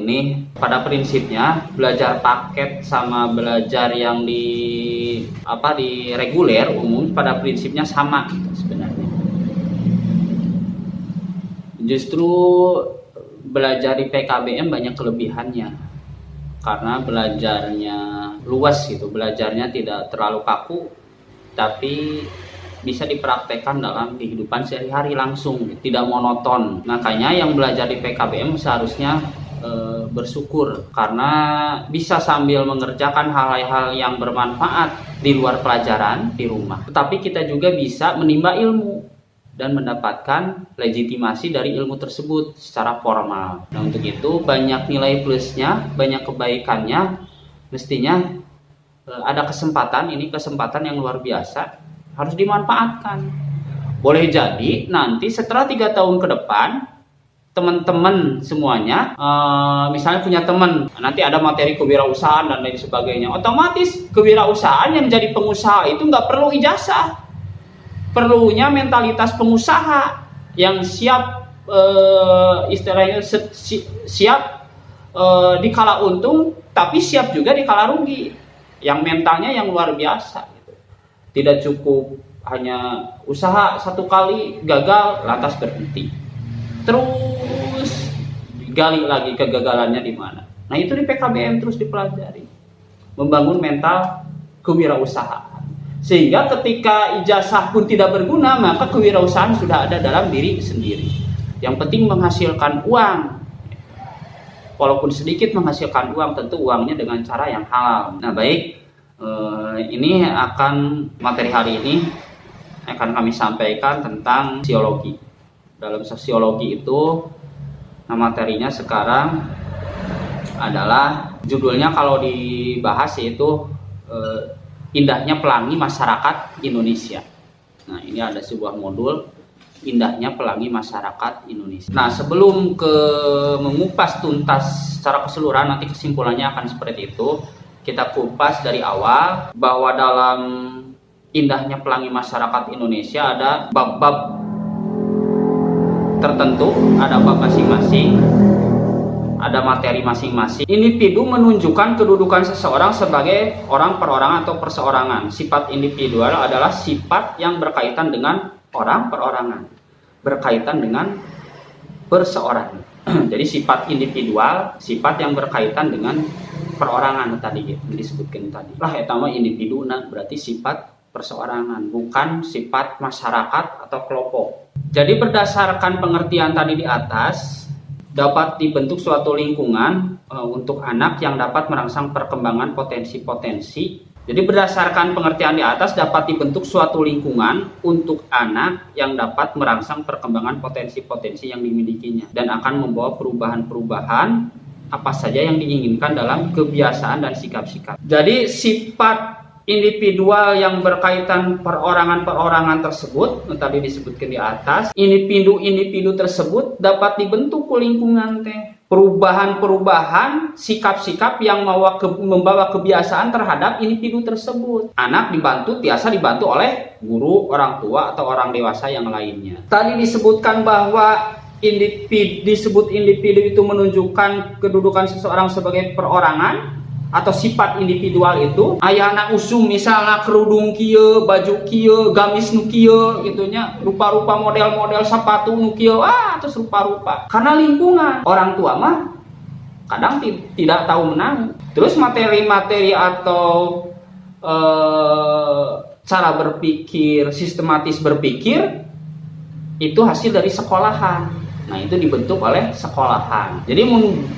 ini pada prinsipnya belajar paket sama belajar yang di reguler umum pada prinsipnya sama sebenarnya. Justru belajar di PKBM banyak kelebihannya karena belajarnya luas gitu, belajarnya tidak terlalu kaku tapi bisa dipraktekkan dalam kehidupan sehari-hari langsung, tidak monoton. Makanya yang belajar di PKBM seharusnya bersyukur karena bisa sambil mengerjakan hal-hal yang bermanfaat di luar pelajaran di rumah. Tetapi kita juga bisa menimba ilmu dan mendapatkan legitimasi dari ilmu tersebut secara formal. Nah, untuk itu banyak nilai plusnya, banyak kebaikannya. Mestinya ada kesempatan yang luar biasa, harus dimanfaatkan. Boleh jadi nanti setelah 3 tahun ke depan teman-teman semuanya misalnya punya teman, nanti ada materi kewirausahaan dan lain sebagainya, otomatis kewirausahaan yang jadi pengusaha itu nggak perlu ijazah, perlunya mentalitas pengusaha yang siap istilahnya siap di kala untung tapi siap juga di kala rugi, yang mentalnya yang luar biasa gitu. Tidak cukup hanya usaha 1 kali gagal lantas berhenti, terus gali lagi kegagalannya di mana. Nah, itu di PKBM terus dipelajari, membangun mental kewirausahaan, sehingga ketika ijazah pun tidak berguna maka kewirausahaan sudah ada dalam diri sendiri. Yang penting menghasilkan uang, walaupun sedikit menghasilkan uang, tentu uangnya dengan cara yang halal. Nah, baik, ini materi hari ini akan kami sampaikan tentang sosiologi. Dalam sosiologi itu, nah materinya sekarang adalah judulnya kalau dibahas yaitu indahnya pelangi masyarakat Indonesia. Nah, ini ada sebuah modul indahnya pelangi masyarakat Indonesia. Nah, sebelum mengupas tuntas secara keseluruhan, nanti kesimpulannya akan seperti itu. Kita kupas dari awal bahwa dalam indahnya pelangi masyarakat Indonesia ada bab-bab tertentu, ada bab masing-masing, ada materi masing-masing. Individu menunjukkan kedudukan seseorang sebagai orang perorangan atau perseorangan. Sifat individual adalah sifat yang berkaitan dengan orang perorangan, berkaitan dengan perseorangan. Jadi sifat individual, sifat yang berkaitan dengan perorangan tadi yang disebutkan tadi. Lah eta mah individu, nah berarti sifat perseorangan, bukan sifat masyarakat atau kelompok. Jadi berdasarkan pengertian tadi di atas, dapat dibentuk suatu lingkungan untuk anak yang dapat merangsang perkembangan potensi-potensi. Jadi berdasarkan pengertian di atas, dapat dibentuk suatu lingkungan untuk anak yang dapat merangsang perkembangan potensi-potensi yang dimilikinya dan akan membawa perubahan-perubahan apa saja yang diinginkan dalam kebiasaan dan sikap-sikap. Jadi sifat individual yang berkaitan perorangan-perorangan tersebut, tadi disebutkan di atas, individu-individu tersebut dapat dibentuk ke lingkungan teh. Perubahan-perubahan, sikap-sikap yang membawa kebiasaan terhadap individu tersebut. Anak biasa dibantu oleh guru, orang tua, atau orang dewasa yang lainnya. Tadi disebutkan bahwa individu itu menunjukkan kedudukan seseorang sebagai perorangan atau sifat individual itu. Aya anak usum misalnya kerudung kieu, baju kieu, gamis nu kieu gitunya, rupa-rupa model-model sepatu nu kieu, terus rupa-rupa. Karena lingkungan, orang tua mah kadang tidak tahu menang. Terus materi-materi atau cara berpikir, sistematis berpikir itu hasil dari sekolahan. Nah, itu dibentuk oleh sekolahan. Jadi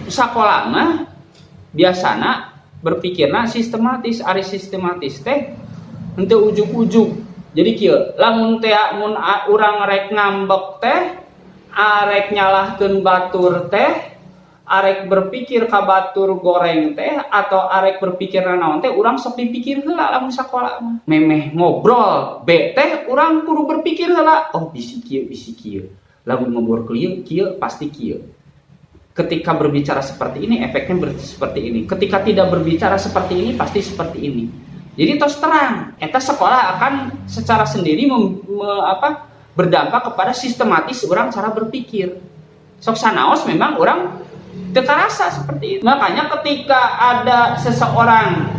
sekolah mah biasana berpikirna sistematis, ari sistematis teh henteu ujug-ujug. Jadi kieu, lamun teh mun urang rek ngambek teh, arek nyalahkeun batur teh, arek berpikir ka batur goreng teh atau arek berpikir naon teh, urang sok dipikir heula lamun sakola mah. Memeh ngobrol be teh urang kudu berpikir heula, oh bisi kieu. Lamun ngobrol kieu pasti kieu. Ketika berbicara seperti ini, efeknya seperti ini. Ketika tidak berbicara seperti ini, pasti seperti ini. Jadi terus terang, eta sekolah akan secara sendiri berdampak kepada sistematis orang cara berpikir. Sok sanaos memang orang Teu karasa seperti itu. Makanya ketika ada seseorang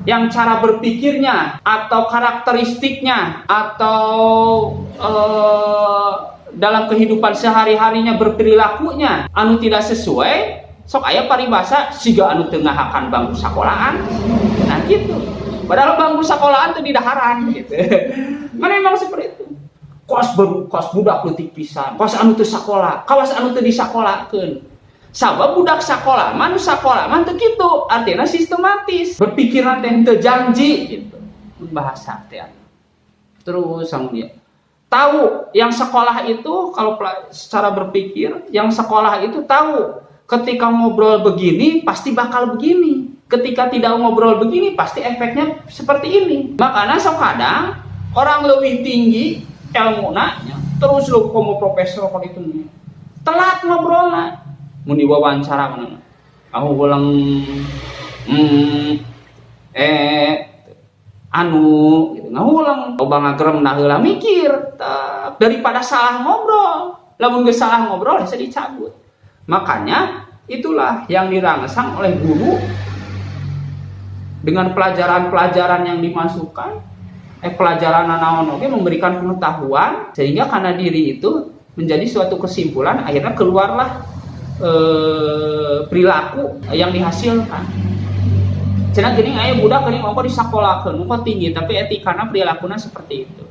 yang cara berpikirnya atau karakteristiknya atau dalam kehidupan sehari-harinya berperilakunya anu tidak sesuai, sok aya paribasa siga anu teu ngahakan bangku sekolahan. Nah gitu. Padahal bangku sekolahan teu di daharan gitu. Mana memang seperti itu. Kos budak leutik pisan, kos anu teu sakola, kawas anu teu disakolahkeun. Sabab budak sakola, manu sakola, man teu kitu, artinya sistematis. Berpikiran teh teu janji gitu. Bahasa teh. Terus sang dia tahu yang sekolah itu kalau secara berpikir, yang sekolah itu tahu ketika ngobrol begini pasti bakal begini. Ketika tidak ngobrol begini pasti efeknya seperti ini. Makanya sok kadang orang lebih tinggi ilmu nanya terus lu komo profesor kalau itu telat ngobrolnya mun diwawancara mana aku ulang anu gitu ngulang coba ngagerem nah heula mikir daripada salah ngobrol. Lamun geus salah ngobrol bisa dicabut. Makanya itulah yang dirangsang oleh guru dengan pelajaran-pelajaran yang dimasukkan, pelajaran naon oke memberikan pengetahuan sehingga karena diri itu menjadi suatu kesimpulan, akhirnya keluarlah perilaku yang dihasilkan. Cenah geuning aya budak geuning mangko disakolahkeun, mangko tinggi tapi etikana perilakunya seperti itu.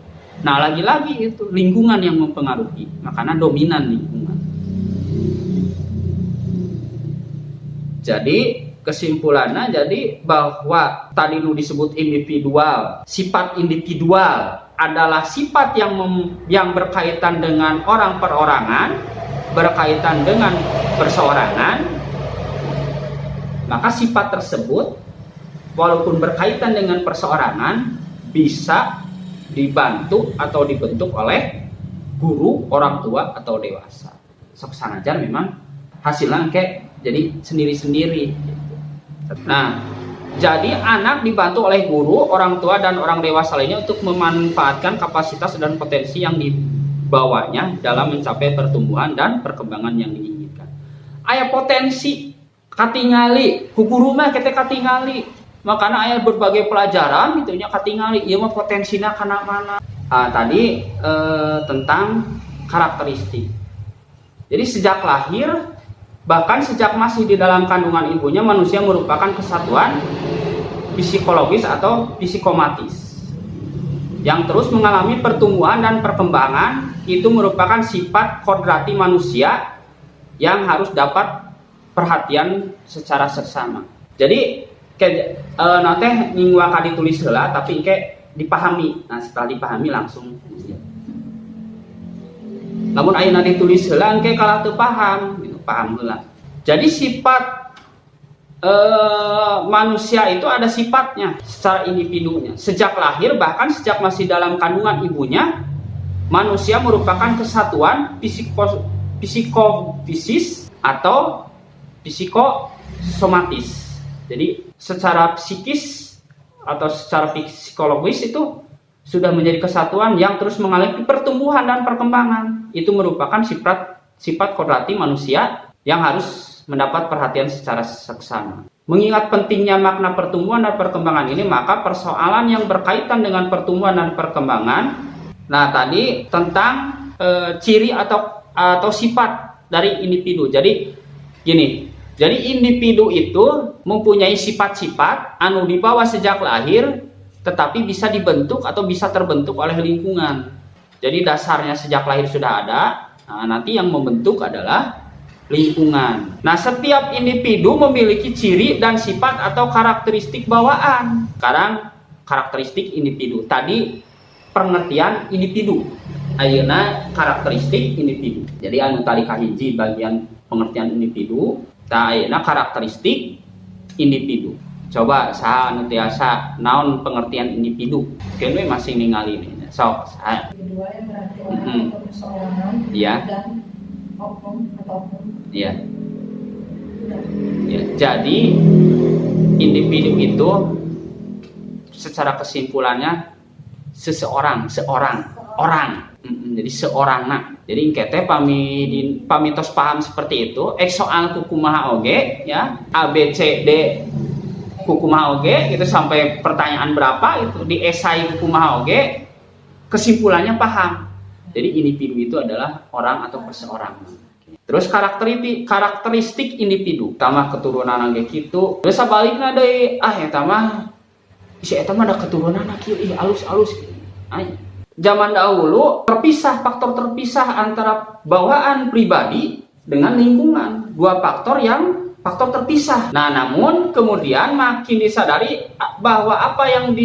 Nah, lagi-lagi itu lingkungan yang mempengaruhi, makanya dominan lingkungan. Jadi kesimpulannya jadi bahwa tadi nu disebut individual, sifat individual adalah sifat yang berkaitan dengan orang perorangan, berkaitan dengan perseorangan. Maka sifat tersebut walaupun berkaitan dengan perseorangan bisa dibantu atau dibentuk oleh guru, orang tua atau dewasa. Sok sanajan memang hasilnya kayak jadi sendiri-sendiri. Nah, jadi anak dibantu oleh guru, orang tua dan orang dewasa lainnya untuk memanfaatkan kapasitas dan potensi yang dibawanya dalam mencapai pertumbuhan dan perkembangan yang diinginkan. Aya potensi katingali, ku guru mah kete katingali. Makanya aya berbagai pelajaran gitu nya katingali, ieu mah potensina kana mana. Tadi tentang karakteristik. Jadi sejak lahir bahkan sejak masih di dalam kandungan ibunya manusia merupakan kesatuan psikologis atau psikomatis yang terus mengalami pertumbuhan dan perkembangan. Itu merupakan sifat kodrati manusia yang harus dapat perhatian secara seksama. Jadi nanti minggu akan ditulis heula tapi kayak dipahami. Nah, setelah dipahami langsung namun ayeuna ditulis heula engke kalah teu paham gitu, paham heula. Jadi sifat manusia itu ada sifatnya secara individunya. Sejak lahir bahkan sejak masih dalam kandungan ibunya, manusia merupakan kesatuan psikofisis atau psikosomatis. Jadi secara psikis atau secara psikologis itu sudah menjadi kesatuan yang terus mengalami pertumbuhan dan perkembangan. Itu merupakan sifat kodrati manusia yang harus mendapat perhatian secara seksama. Mengingat pentingnya makna pertumbuhan dan perkembangan ini, maka persoalan yang berkaitan dengan pertumbuhan dan perkembangan, nah tadi tentang ciri atau sifat dari individu. Jadi gini, jadi individu itu mempunyai sifat-sifat anu dibawa sejak lahir, tetapi bisa dibentuk atau bisa terbentuk oleh lingkungan. Jadi dasarnya sejak lahir sudah ada, nah, nanti yang membentuk adalah lingkungan. Nah, setiap individu memiliki ciri dan sifat atau karakteristik bawaan. Sekarang karakteristik individu. Tadi pengertian individu. Ayeuna karakteristik individu. Jadi anu tadi kahiji bagian pengertian individu. Ayeuna karakteristik individu. Coba saha anu tiasa naon pengertian individu? Kene masih ningali nih. Sok saha. Kedua yang berarti orang atau perseorangan. Iya. Dan oknum atau oknum. Iya. Ya, jadi individu itu secara kesimpulannya seorang orang. Jadi seorang nak. Jadi kete pamitos paham seperti itu. Soal kumaha oge ya, A B C D kumaha oge itu sampai pertanyaan berapa itu di esai kumaha oge, kesimpulannya paham. Jadi individu itu adalah orang atau perseorangan. Terus karakteristik individu, tamah keturunan ge kitu. Terus sabalikna deui, eta mah si eta mah ada keturunan kieu, alus-alus. Zaman dahulu faktor terpisah antara bawaan pribadi dengan lingkungan, dua faktor terpisah. Nah, namun kemudian makin disadari bahwa apa yang